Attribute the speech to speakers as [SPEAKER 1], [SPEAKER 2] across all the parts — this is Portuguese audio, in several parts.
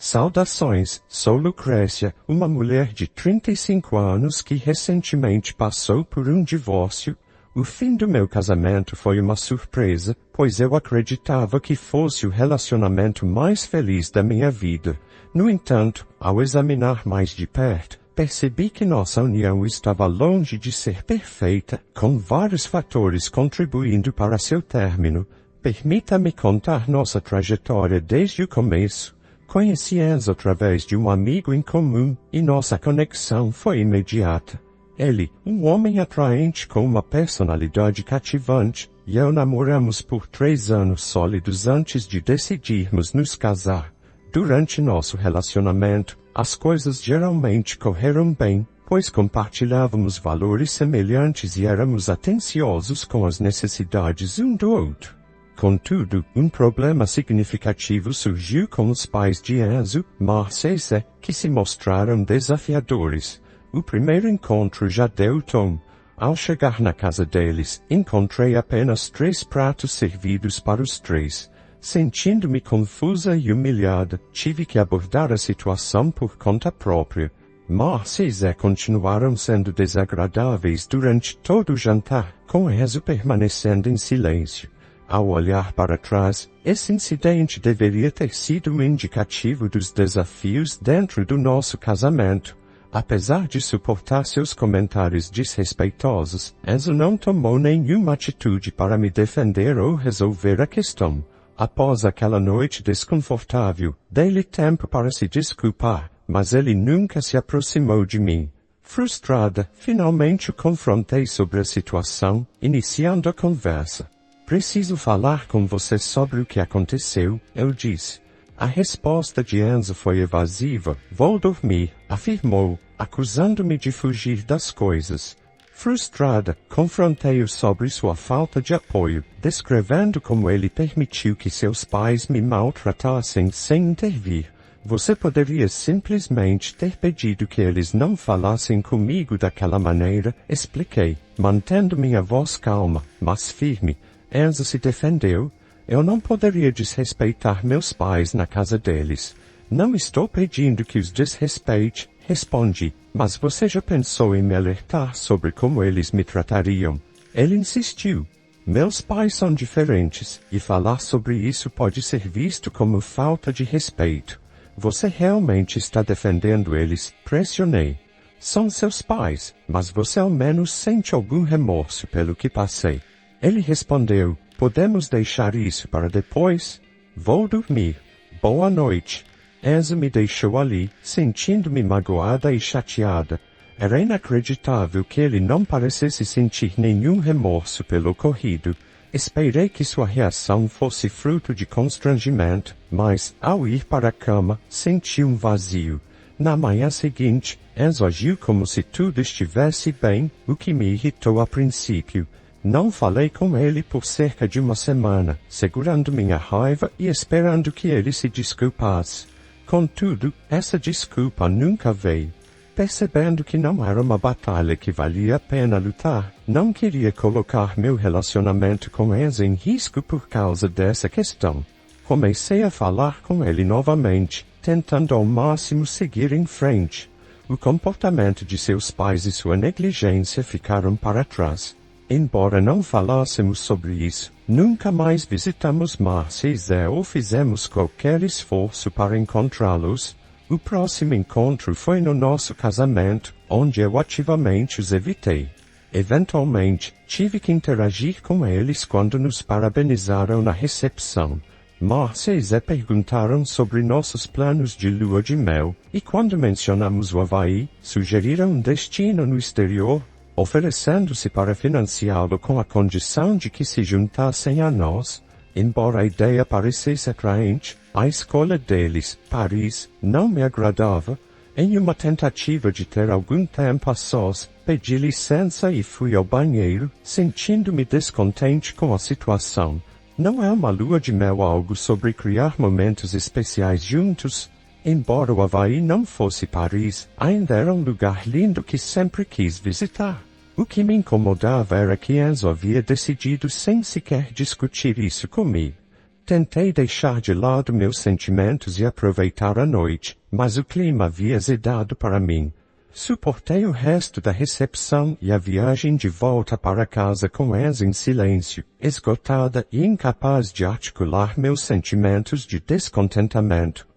[SPEAKER 1] Saudações, sou Lucrécia, uma mulher de 35 anos que recentemente passou por um divórcio. O fim do meu casamento foi uma surpresa, pois eu acreditava que fosse o relacionamento mais feliz da minha vida. No entanto, ao examinar mais de perto, percebi que nossa união estava longe de ser perfeita, com vários fatores contribuindo para seu término. Permita-me contar nossa trajetória desde o começo. Conheci Enzo através de um amigo em comum, e nossa conexão foi imediata. Ele, um homem atraente com uma personalidade cativante, e eu namoramos por 3 anos sólidos antes de decidirmos nos casar. Durante nosso relacionamento, as coisas geralmente correram bem, pois compartilhávamos valores semelhantes e éramos atenciosos com as necessidades um do outro. Contudo, um problema significativo surgiu com os pais de Enzo, Márcia e Zé, que se mostraram desafiadores. O primeiro encontro já deu tom. Ao chegar na casa deles, encontrei apenas 3 pratos servidos para os 3. Sentindo-me confusa e humilhada, tive que abordar a situação por conta própria. Márcia e Zé continuaram sendo desagradáveis durante todo o jantar, com Enzo permanecendo em silêncio. Ao olhar para trás, esse incidente deveria ter sido um indicativo dos desafios dentro do nosso casamento. Apesar de suportar seus comentários desrespeitosos, Enzo não tomou nenhuma atitude para me defender ou resolver a questão. Após aquela noite desconfortável, dei-lhe tempo para se desculpar, mas ele nunca se aproximou de mim. Frustrada, finalmente o confrontei sobre a situação, iniciando a conversa. Preciso falar com você sobre o que aconteceu, eu disse. A resposta de Enzo foi evasiva. Vou dormir, afirmou, acusando-me de fugir das coisas. Frustrada, confrontei-o sobre sua falta de apoio, descrevendo como ele permitiu que seus pais me maltratassem sem intervir. Você poderia simplesmente ter pedido que eles não falassem comigo daquela maneira, expliquei, mantendo minha voz calma, mas firme. Enzo se defendeu. Eu não poderia desrespeitar meus pais na casa deles. Não estou pedindo que os desrespeite, respondi, mas você já pensou em me alertar sobre como eles me tratariam? Ele insistiu. Meus pais são diferentes, e falar sobre isso pode ser visto como falta de respeito. Você realmente está defendendo eles? Pressionei. São seus pais, mas você ao menos sente algum remorso pelo que passei. Ele respondeu, podemos deixar isso para depois? Vou dormir. Boa noite. Enzo me deixou ali, sentindo-me magoada e chateada. Era inacreditável que ele não parecesse sentir nenhum remorso pelo ocorrido. Esperei que sua reação fosse fruto de constrangimento, mas, ao ir para a cama, senti um vazio. Na manhã seguinte, Enzo agiu como se tudo estivesse bem, o que me irritou a princípio. Não falei com ele por cerca de uma semana, segurando minha raiva e esperando que ele se desculpasse. Contudo, essa desculpa nunca veio. Percebendo que não era uma batalha que valia a pena lutar, não queria colocar meu relacionamento com Enzo em risco por causa dessa questão. Comecei a falar com ele novamente, tentando ao máximo seguir em frente. O comportamento de seus pais e sua negligência ficaram para trás. Embora não falássemos sobre isso, nunca mais visitamos Márcia e Zé ou fizemos qualquer esforço para encontrá-los. O próximo encontro foi no nosso casamento, onde eu ativamente os evitei. Eventualmente, tive que interagir com eles quando nos parabenizaram na recepção. Márcia e Zé perguntaram sobre nossos planos de lua de mel, e quando mencionamos o Havaí, sugeriram um destino no exterior, oferecendo-se para financiá-lo com a condição de que se juntassem a nós. Embora a ideia parecesse atraente, a escolha deles, Paris, não me agradava. Em uma tentativa de ter algum tempo a sós, pedi licença e fui ao banheiro, sentindo-me descontente com a situação. Não é uma lua de mel algo sobre criar momentos especiais juntos? Embora o Havaí não fosse Paris, ainda era um lugar lindo que sempre quis visitar. O que me incomodava era que Enzo havia decidido sem sequer discutir isso comigo. Tentei deixar de lado meus sentimentos e aproveitar a noite, mas o clima havia azedado para mim. Suportei o resto da recepção e a viagem de volta para casa com Enzo em silêncio, esgotada e incapaz de articular meus sentimentos de descontentamento.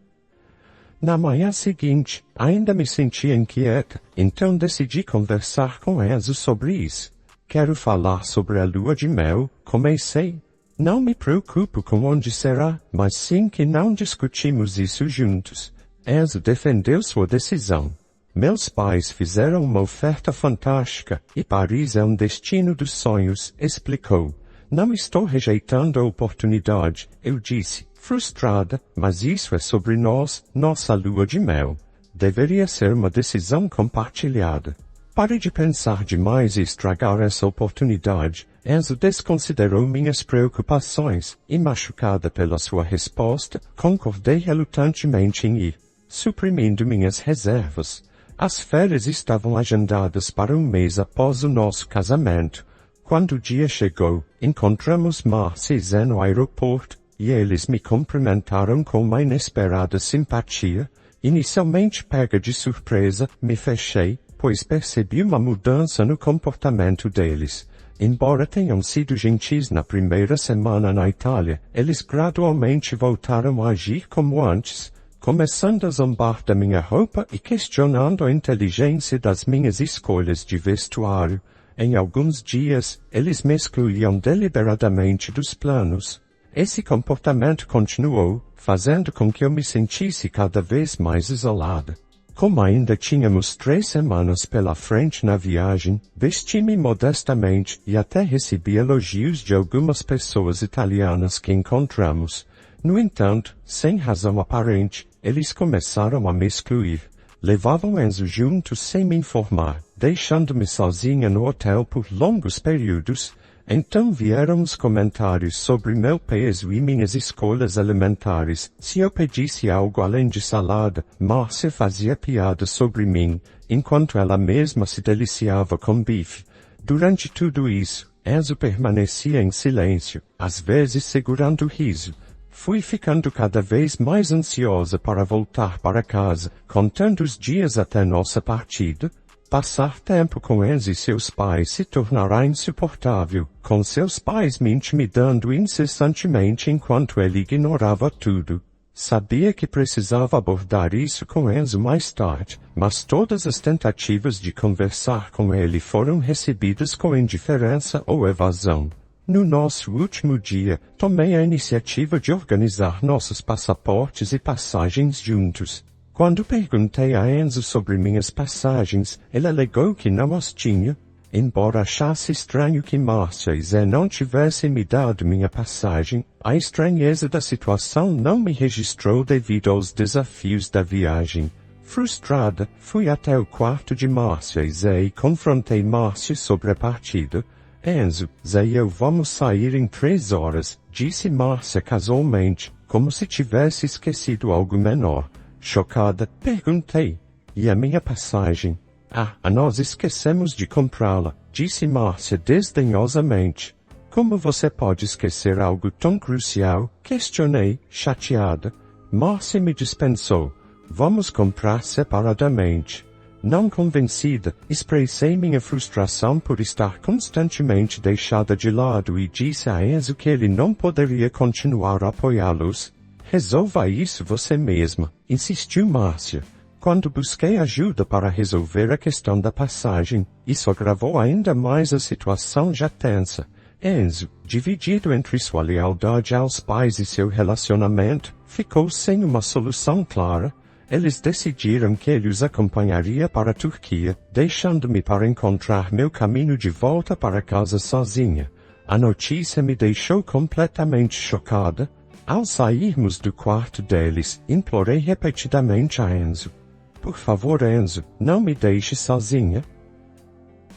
[SPEAKER 1] Na manhã seguinte, ainda me sentia inquieta, então decidi conversar com Enzo sobre isso. Quero falar sobre a lua de mel, comecei. Não me preocupo com onde será, mas sim que não discutimos isso juntos. Enzo defendeu sua decisão. Meus pais fizeram uma oferta fantástica, e Paris é um destino dos sonhos, explicou. Não estou rejeitando a oportunidade, eu disse, frustrada, mas isso é sobre nós, nossa lua de mel. Deveria ser uma decisão compartilhada. Pare de pensar demais e estragar essa oportunidade. Enzo desconsiderou minhas preocupações, e machucada pela sua resposta, concordei relutantemente em ir, suprimindo minhas reservas. As férias estavam agendadas para um mês após o nosso casamento. Quando o dia chegou, encontramos Márcia e Zé no aeroporto, e eles me cumprimentaram com uma inesperada simpatia. Inicialmente pega de surpresa, me fechei, pois percebi uma mudança no comportamento deles. Embora tenham sido gentis na primeira semana na Itália, eles gradualmente voltaram a agir como antes, começando a zombar da minha roupa e questionando a inteligência das minhas escolhas de vestuário. Em alguns dias, eles me excluíam deliberadamente dos planos. Esse comportamento continuou, fazendo com que eu me sentisse cada vez mais isolada. Como ainda tínhamos 3 semanas pela frente na viagem, vesti-me modestamente e até recebi elogios de algumas pessoas italianas que encontramos. No entanto, sem razão aparente, eles começaram a me excluir. Levavam Enzo juntos sem me informar, deixando-me sozinha no hotel por longos períodos. Então vieram os comentários sobre meu peso e minhas escolhas alimentares. Se eu pedisse algo além de salada, Márcia fazia piada sobre mim, enquanto ela mesma se deliciava com bife. Durante tudo isso, Enzo permanecia em silêncio, às vezes segurando o riso. Fui ficando cada vez mais ansiosa para voltar para casa, contando os dias até nossa partida. Passar tempo com Enzo e seus pais se tornará insuportável, com seus pais me intimidando incessantemente enquanto ele ignorava tudo. Sabia que precisava abordar isso com Enzo mais tarde, mas todas as tentativas de conversar com ele foram recebidas com indiferença ou evasão. No nosso último dia, tomei a iniciativa de organizar nossos passaportes e passagens juntos. Quando perguntei a Enzo sobre minhas passagens, ele alegou que não as tinha. Embora achasse estranho que Márcia e Zé não tivessem me dado minha passagem, a estranheza da situação não me registrou devido aos desafios da viagem. Frustrada, fui até o quarto de Márcia e Zé e confrontei Márcia sobre a partida. Enzo, Zé e eu vamos sair em 3 horas, disse Márcia casualmente, como se tivesse esquecido algo menor. Chocada, perguntei, e a minha passagem? Nós esquecemos de comprá-la, disse Márcia desdenhosamente. Como você pode esquecer algo tão crucial? Questionei, chateada. Márcia me dispensou. Vamos comprar separadamente. Não convencida, expressei minha frustração por estar constantemente deixada de lado e disse a Enzo que ele não poderia continuar a apoiá-los. Resolva isso você mesma, insistiu Márcia. Quando busquei ajuda para resolver a questão da passagem, isso agravou ainda mais a situação já tensa. Enzo, dividido entre sua lealdade aos pais e seu relacionamento, ficou sem uma solução clara. Eles decidiram que ele os acompanharia para a Turquia, deixando-me para encontrar meu caminho de volta para casa sozinha. A notícia me deixou completamente chocada. Ao sairmos do quarto deles, implorei repetidamente a Enzo. Por favor, Enzo, não me deixe sozinha.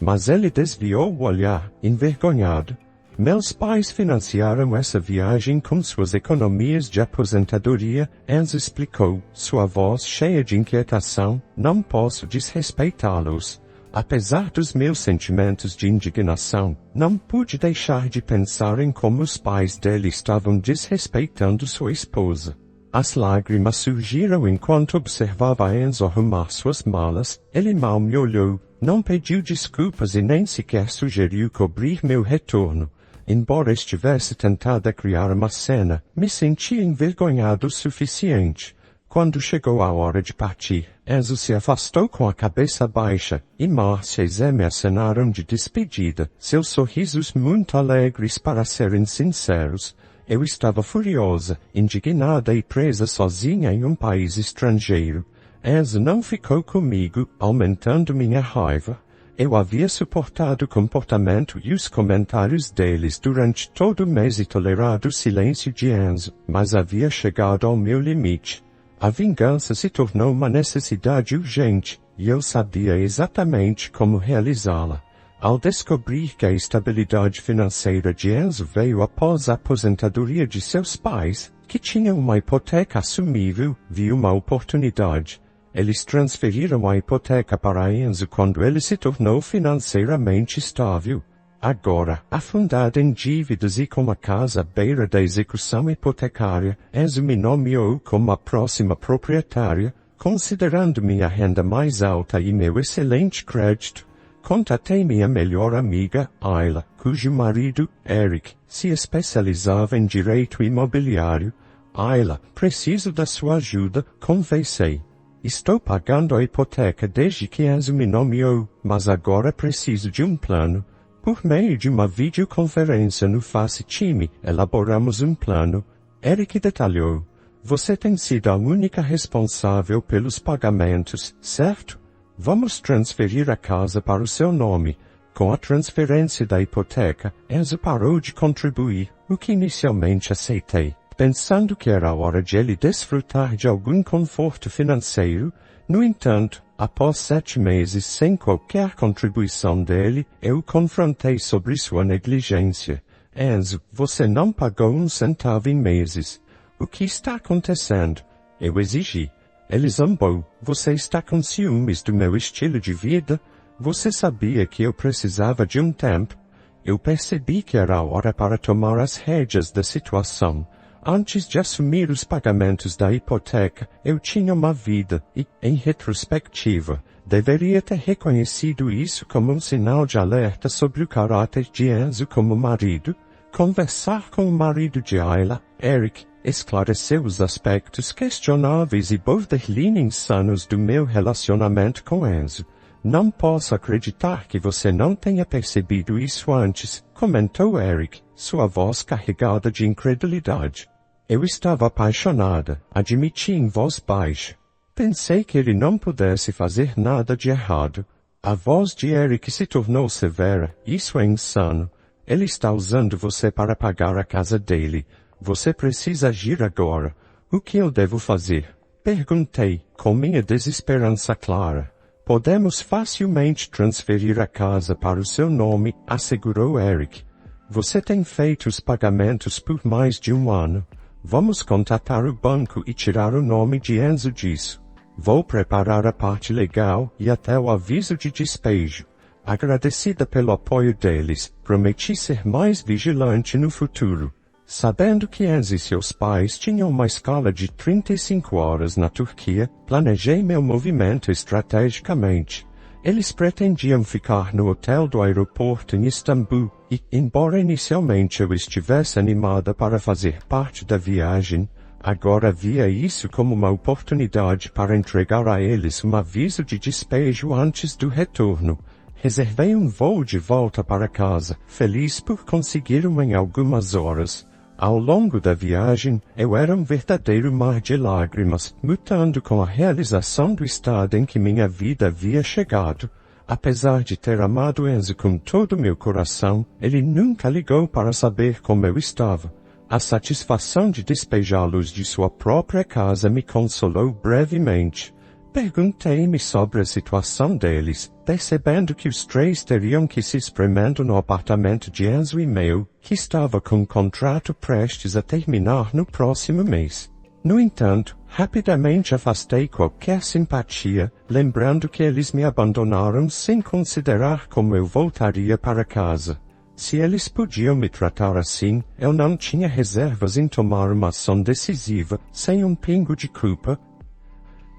[SPEAKER 1] Mas ele desviou o olhar, envergonhado. Meus pais financiaram essa viagem com suas economias de aposentadoria, Enzo explicou, sua voz cheia de inquietação. Não posso desrespeitá-los. Apesar dos meus sentimentos de indignação, não pude deixar de pensar em como os pais dele estavam desrespeitando sua esposa. As lágrimas surgiram enquanto observava Enzo arrumar suas malas. Ele mal me olhou, não pediu desculpas e nem sequer sugeriu cobrir meu retorno. Embora estivesse tentada a criar uma cena, me senti envergonhado o suficiente. Quando chegou a hora de partir, Enzo se afastou com a cabeça baixa, e Márcia e Zé me acenaram de despedida, seus sorrisos muito alegres para serem sinceros. Eu estava furiosa, indignada e presa sozinha em um país estrangeiro. Enzo não ficou comigo, aumentando minha raiva. Eu havia suportado o comportamento e os comentários deles durante todo o mês e tolerado o silêncio de Enzo, mas havia chegado ao meu limite. A vingança se tornou uma necessidade urgente, e eu sabia exatamente como realizá-la. Ao descobrir que a estabilidade financeira de Enzo veio após a aposentadoria de seus pais, que tinham uma hipoteca assumível, vi uma oportunidade. Eles transferiram a hipoteca para Enzo quando ele se tornou financeiramente estável. Agora, afundado em dívidas e com a casa à beira da execução hipotecária, Enzo me nomeou como a próxima proprietária, considerando minha renda mais alta e meu excelente crédito. Contatei minha melhor amiga, Ayla, cujo marido, Eric, se especializava em direito imobiliário. Ayla, preciso da sua ajuda, conversei. Estou pagando a hipoteca desde que Enzo me nomeou, mas agora preciso de um plano. Por meio de uma videoconferência no FaceTime, elaboramos um plano. Eric detalhou. Você tem sido a única responsável pelos pagamentos, certo? Vamos transferir a casa para o seu nome. Com a transferência da hipoteca, Enzo parou de contribuir, o que inicialmente aceitei, pensando que era a hora de ele desfrutar de algum conforto financeiro. No entanto, após 7 meses sem qualquer contribuição dele, eu o confrontei sobre sua negligência. Enzo, você não pagou 1 centavo em meses. O que está acontecendo? Eu exigi. Ele zombou. Você está com ciúmes do meu estilo de vida? Você sabia que eu precisava de um tempo? Eu percebi que era a hora para tomar as rédeas da situação. Antes de assumir os pagamentos da hipoteca, eu tinha uma vida e, em retrospectiva, deveria ter reconhecido isso como um sinal de alerta sobre o caráter de Enzo como marido. Conversar com o marido de Ayla, Eric, esclareceu os aspectos questionáveis e borderline insanos do meu relacionamento com Enzo. Não posso acreditar que você não tenha percebido isso antes, comentou Eric, sua voz carregada de incredulidade. Eu estava apaixonada, admiti em voz baixa. Pensei que ele não pudesse fazer nada de errado. A voz de Eric se tornou severa. Isso é insano. Ele está usando você para pagar a casa dele. Você precisa agir agora. O que eu devo fazer? Perguntei, com minha desesperança clara. Podemos facilmente transferir a casa para o seu nome, assegurou Eric. Você tem feito os pagamentos por mais de 1 ano. Vamos contatar o banco e tirar o nome de Enzo disso. Vou preparar a parte legal e até o aviso de despejo. Agradecida pelo apoio deles, prometi ser mais vigilante no futuro. Sabendo que Enzo e seus pais tinham uma escala de 35 horas na Turquia, planejei meu movimento estrategicamente. Eles pretendiam ficar no hotel do aeroporto em Istambul e, embora inicialmente eu estivesse animada para fazer parte da viagem, agora via isso como uma oportunidade para entregar a eles um aviso de despejo antes do retorno. Reservei um voo de volta para casa, feliz por conseguir-o em algumas horas. Ao longo da viagem, eu era um verdadeiro mar de lágrimas, lutando com a realização do estado em que minha vida havia chegado. Apesar de ter amado Enzo com todo o meu coração, ele nunca ligou para saber como eu estava. A satisfação de despejá-los de sua própria casa me consolou brevemente. Perguntei-me sobre a situação deles, percebendo que os 3 teriam que se espremendo no apartamento de Enzo e meu, que estava com um contrato prestes a terminar no próximo mês. No entanto, rapidamente afastei qualquer simpatia, lembrando que eles me abandonaram sem considerar como eu voltaria para casa. Se eles podiam me tratar assim, eu não tinha reservas em tomar uma ação decisiva, sem um pingo de culpa.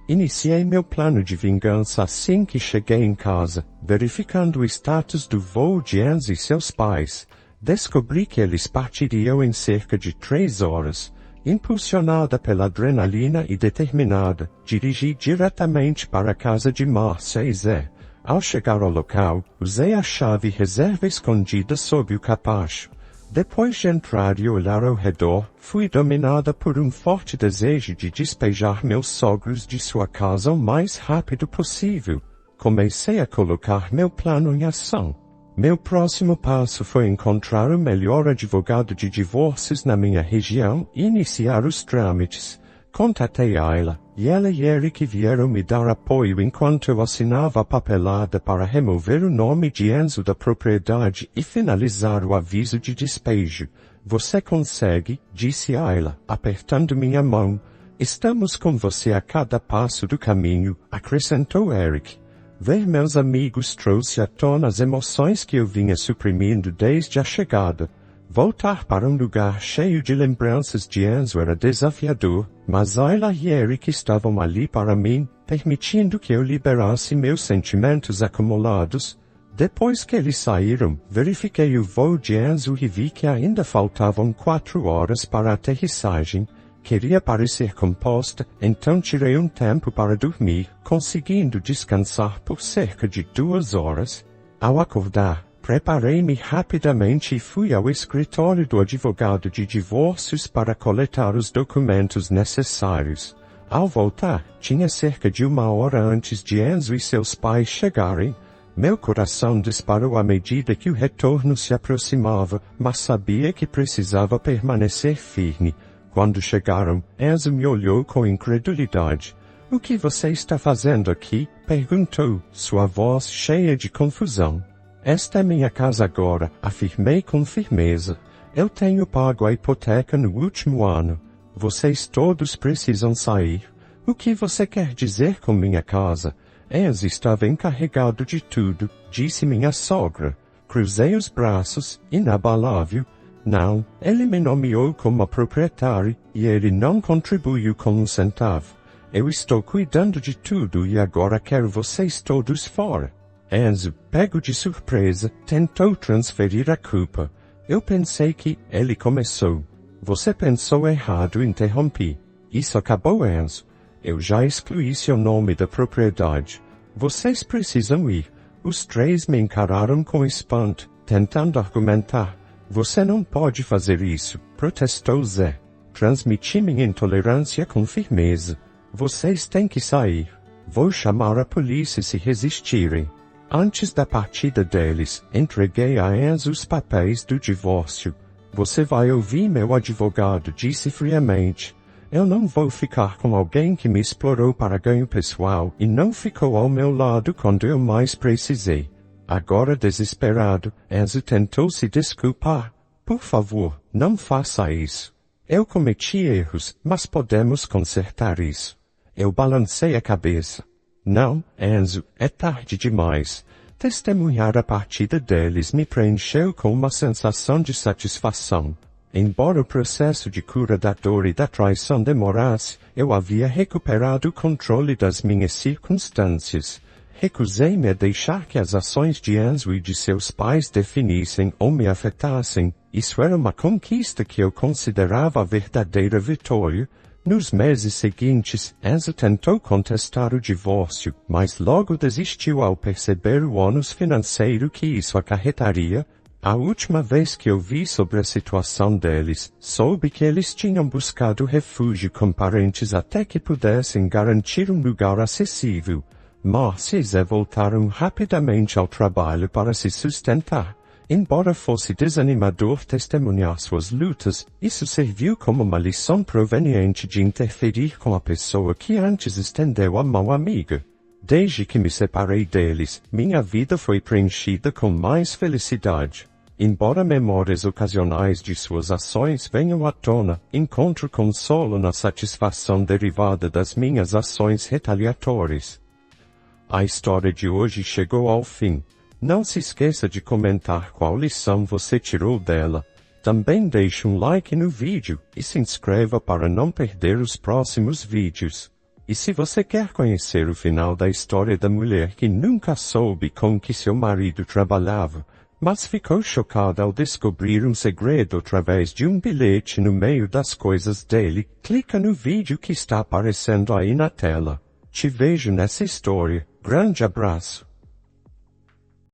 [SPEAKER 1] Iniciei meu plano de vingança assim que cheguei em casa, verificando o status do voo de Enzo e seus pais. Descobri que eles partiriam em cerca de 3 horas. Impulsionada pela adrenalina e determinada, dirigi diretamente para a casa de Márcia e Zé. Ao chegar ao local, usei a chave reserva escondida sob o capacho. Depois de entrar e olhar ao redor, fui dominada por um forte desejo de despejar meus sogros de sua casa o mais rápido possível. Comecei a colocar meu plano em ação. Meu próximo passo foi encontrar o melhor advogado de divórcios na minha região e iniciar os trâmites. Contatei Ayla, e ela e Eric vieram me dar apoio enquanto eu assinava a papelada para remover o nome de Enzo da propriedade e finalizar o aviso de despejo. Você consegue, disse Ayla, apertando minha mão. Estamos com você a cada passo do caminho, acrescentou Eric. Ver meus amigos trouxe à tona as emoções que eu vinha suprimindo desde a chegada. Voltar para um lugar cheio de lembranças de Enzo era desafiador, mas Ayla e Eric estavam ali para mim, permitindo que eu liberasse meus sentimentos acumulados. Depois que eles saíram, verifiquei o voo de Enzo e vi que ainda faltavam 4 horas para a aterrissagem. Queria parecer composta, então tirei um tempo para dormir, conseguindo descansar por cerca de 2 horas. Ao acordar, preparei-me rapidamente e fui ao escritório do advogado de divórcios para coletar os documentos necessários. Ao voltar, tinha cerca de 1 hora antes de Enzo e seus pais chegarem. Meu coração disparou à medida que o retorno se aproximava, mas sabia que precisava permanecer firme. Quando chegaram, Enzo me olhou com incredulidade. O que você está fazendo aqui? Perguntou, sua voz cheia de confusão. Esta é minha casa agora, afirmei com firmeza. Eu tenho pago a hipoteca no último ano. Vocês todos precisam sair. O que você quer dizer com minha casa? Enzo estava encarregado de tudo, disse minha sogra. Cruzei os braços, inabalável. Não, ele me nomeou como proprietário, e ele não contribuiu com 1 centavo. Eu estou cuidando de tudo e agora quero vocês todos fora. Enzo, pego de surpresa, tentou transferir a culpa. Eu pensei que ele começou. Você pensou errado, interrompi. Isso acabou, Enzo. Eu já excluí seu nome da propriedade. Vocês precisam ir. Os 3 me encararam com espanto, tentando argumentar. Você não pode fazer isso, protestou Zé. Transmiti minha intolerância com firmeza. Vocês têm que sair. Vou chamar a polícia se resistirem. Antes da partida deles, entreguei a Enzo os papéis do divórcio. Você vai ouvir meu advogado, disse friamente. Eu não vou ficar com alguém que me explorou para ganho pessoal e não ficou ao meu lado quando eu mais precisei. Agora desesperado, Enzo tentou se desculpar. Por favor, não faça isso. Eu cometi erros, mas podemos consertar isso. Eu balancei a cabeça. Não, Enzo, é tarde demais. Testemunhar a partida deles me preencheu com uma sensação de satisfação. Embora o processo de cura da dor e da traição demorasse, eu havia recuperado o controle das minhas circunstâncias. Recusei-me a deixar que as ações de Enzo e de seus pais definissem ou me afetassem. Isso era uma conquista que eu considerava a verdadeira vitória. Nos meses seguintes, Enzo tentou contestar o divórcio, mas logo desistiu ao perceber o ônus financeiro que isso acarretaria. A última vez que eu vi sobre a situação deles, soube que eles tinham buscado refúgio com parentes até que pudessem garantir um lugar acessível. Márcia e Zé voltaram rapidamente ao trabalho para se sustentar. Embora fosse desanimador testemunhar suas lutas, isso serviu como uma lição proveniente de interferir com a pessoa que antes estendeu a mão amiga. Desde que me separei deles, minha vida foi preenchida com mais felicidade. Embora memórias ocasionais de suas ações venham à tona, encontro consolo na satisfação derivada das minhas ações retaliatórias. A história de hoje chegou ao fim. Não se esqueça de comentar qual lição você tirou dela. Também deixe um like no vídeo e se inscreva para não perder os próximos vídeos. E se você quer conhecer o final da história da mulher que nunca soube com que seu marido trabalhava, mas ficou chocada ao descobrir um segredo através de um bilhete no meio das coisas dele, clica no vídeo que está aparecendo aí na tela. Te vejo nessa história. Grande abraço.